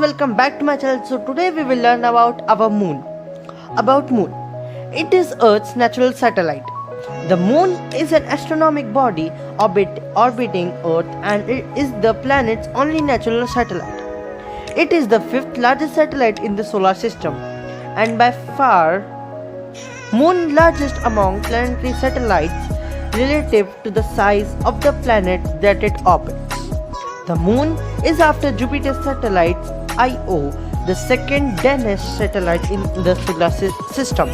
welcome back to my channel. So today we will learn about our moon. About moon. It is Earth's natural satellite. The moon is an astronomical body orbiting Earth, and it is the planet's only natural satellite. It is the fifth largest satellite in the solar system and by far moon largest among planetary satellites relative to the size of the planet that it orbits. The moon is after Jupiter's satellite Io, the second densest satellite in the solar system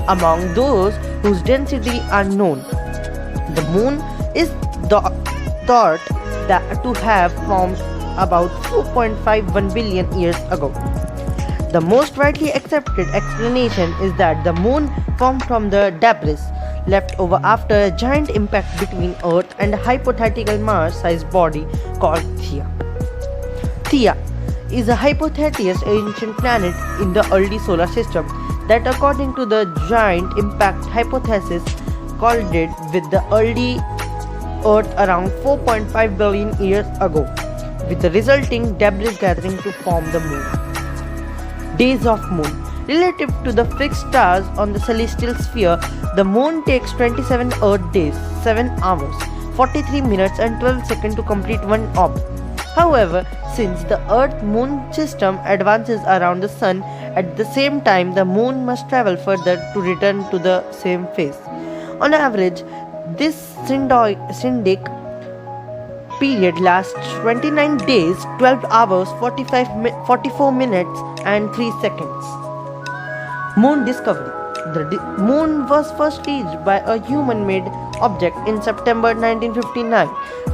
among those whose density are known. The moon is thought to have formed about 4.51 billion years ago. The most widely accepted explanation is that the moon formed from the debris left over after a giant impact between Earth and a hypothetical Mars-sized body called Theia. Theia is a hypothetical ancient planet in the early solar system that, according to the giant impact hypothesis, collided with the early Earth around 4.5 billion years ago, with the resulting debris gathering to form the moon. Days of moon. Relative to the fixed stars on the celestial sphere, the moon takes 27 Earth days, 7 hours, 43 minutes and 12 seconds to complete one orbit. However, since the Earth-Moon system advances around the Sun at the same time, the moon must travel further to return to the same phase. On average, this synodic period lasts 29 days, 12 hours, 44 minutes and 3 seconds. Moon discovery. The moon was first reached by a human-made object in September 1959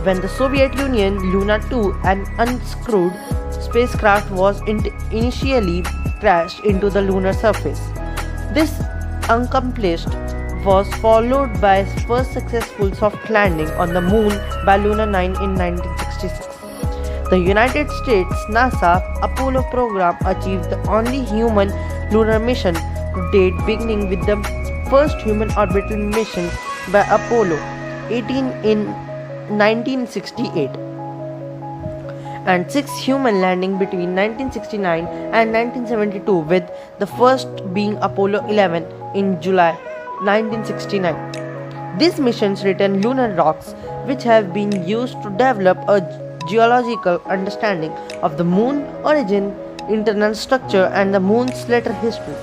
when the Soviet Union Luna 2, an uncrewed spacecraft, was initially crashed into the lunar surface. This accomplished was followed by first successful soft landing on the moon by Luna 9 in 1966. The United States NASA Apollo program achieved the only human lunar mission to date, beginning with the first human orbital mission by Apollo 18 in 1968 and 6 human landing between 1969 and 1972, with the first being Apollo 11 in July 1969. These missions return lunar rocks which have been used to develop a geological understanding of the moon origin, internal structure and the moon's later history.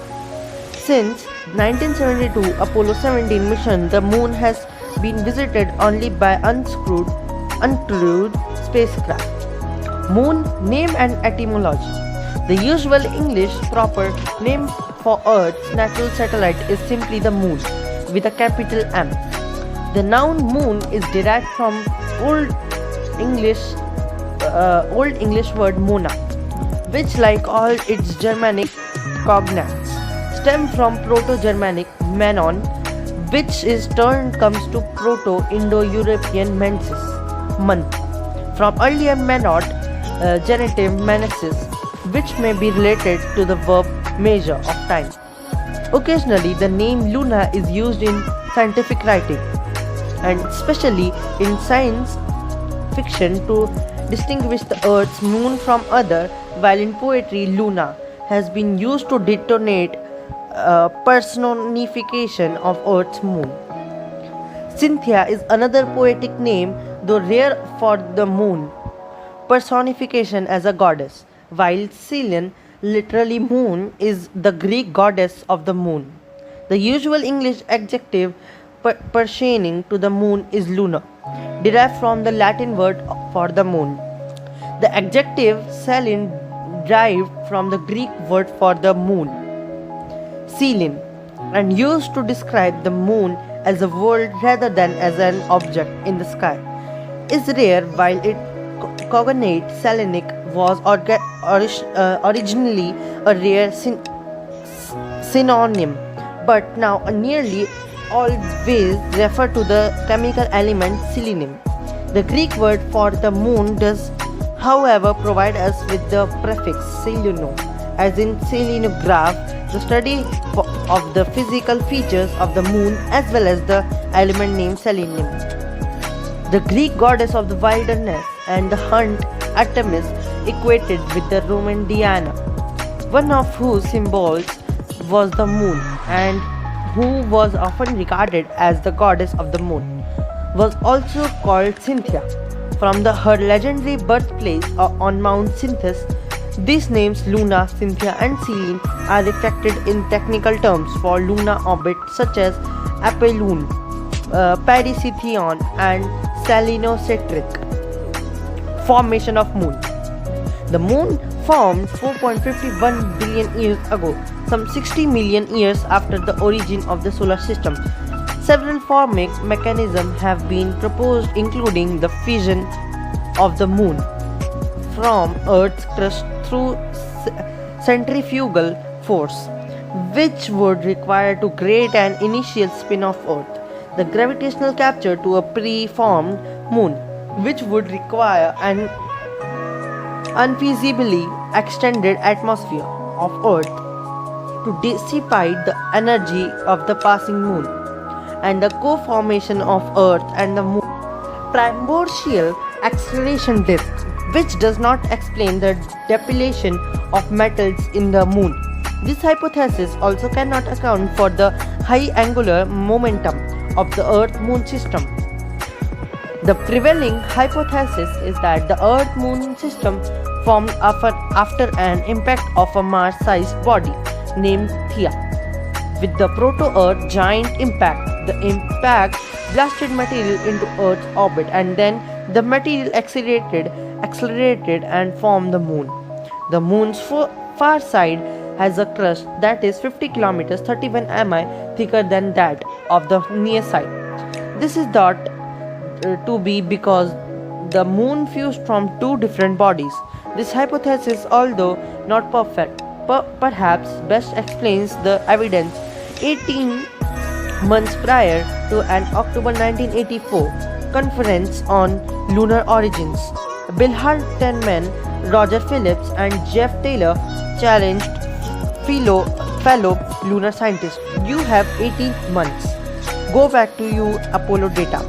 Since 1972 Apollo 17 mission, the moon has been visited only by uncrewed spacecraft. Moon name and etymology. The usual English proper name for Earth's natural satellite is simply the moon with a capital M. The noun moon is derived from Old English word mona, which, like all its Germanic cognates, stem from Proto-Germanic menon, which is turn comes to Proto-Indo-European mensis, month, from earlier menot, genitive menesis, which may be related to the verb measure of time. Occasionally, the name Luna is used in scientific writing, and especially in science fiction, to distinguish the Earth's moon from other, while in poetry, Luna has been used to denote personification of Earth's moon. Cynthia is another poetic name, though rare, for the moon personification as a goddess, while Selene, literally moon, is the Greek goddess of the moon. The usual English adjective pertaining to the moon is lunar, derived from the Latin word for the moon. The adjective Selene derived from the Greek word for the moon, Selene, and used to describe the moon as a world rather than as an object in the sky, is rare, while its cognate Selenic was originally a rare synonym, but now nearly always refer to the chemical element selenium. The Greek word for the moon does, however, provide us with the prefix seleno, as in selenograph, the study of the physical features of the moon as well as the element named selenium. The Greek goddess of the wilderness and the hunt, Artemis, equated with the Roman Diana, one of whose symbols was the moon, and who was often regarded as the goddess of the moon, was also called Cynthia, from her legendary birthplace on Mount Cynthus. These names Luna, Cynthia, and Selene are reflected in technical terms for lunar orbit such as apollune, perihelion, and selenocentric formation of moon. The moon formed 4.51 billion years ago, some 60 million years after the origin of the solar system. Several forming mechanisms have been proposed, including the fission of the moon from Earth's crust through centrifugal force, which would require to create an initial spin of Earth, the gravitational capture to a preformed moon, which would require an unfeasibly extended atmosphere of Earth to dissipate the energy of the passing moon, and the co-formation of Earth and the moon primordial acceleration disk, which does not explain the depletion of metals in the moon. This hypothesis also cannot account for the high angular momentum of the Earth-Moon system. The prevailing hypothesis is that the Earth-Moon system formed after an impact of a Mars-sized body named Theia with the proto-Earth giant impact. The impact blasted material into Earth's orbit, and then the material accelerated and formed the moon. The moon's far side has a crust that is 50 kilometers 31 mi thicker than that of the near side. This is thought to be because the moon fused from two different bodies. This hypothesis, although not perfect, perhaps best explains the evidence 18 months prior to an October 1984 conference on lunar origins. Bill Hartman, Roger Phillips, and Jeff Taylor challenged fellow lunar scientists. You have 18 months. Go back to your Apollo data.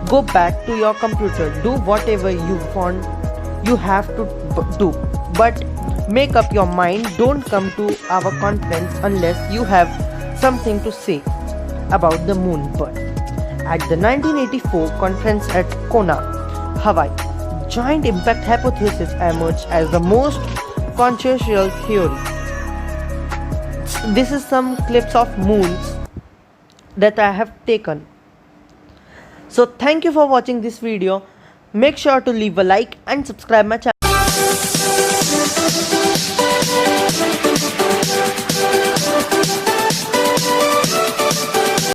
Go back to your computer. Do whatever you want. You have to do. But make up your mind. Don't come to our conference unless you have something to say about the moon birth. At the 1984 conference at Kona, Hawaii, giant impact hypothesis emerged as the most controversial theory. This is some clips of moons that I have taken. So thank you for watching this video. Make sure to leave a like and subscribe my channel.